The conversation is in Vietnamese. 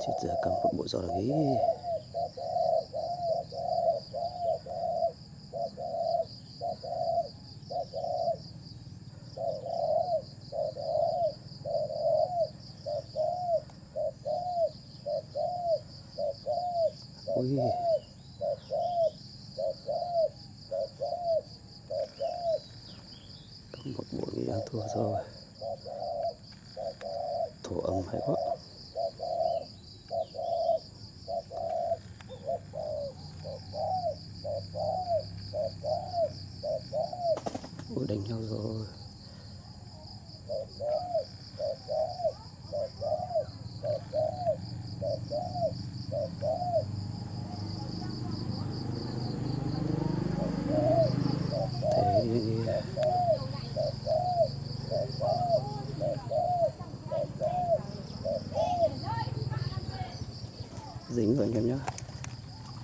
Chết giờ cầm một bộ giò là ghế. Ui. Cầm một bộ ghế đang thua rồi. Thổ ẩm hay quá. Ui, đánh nhau rồi. Thế dính rồi anh em nhé.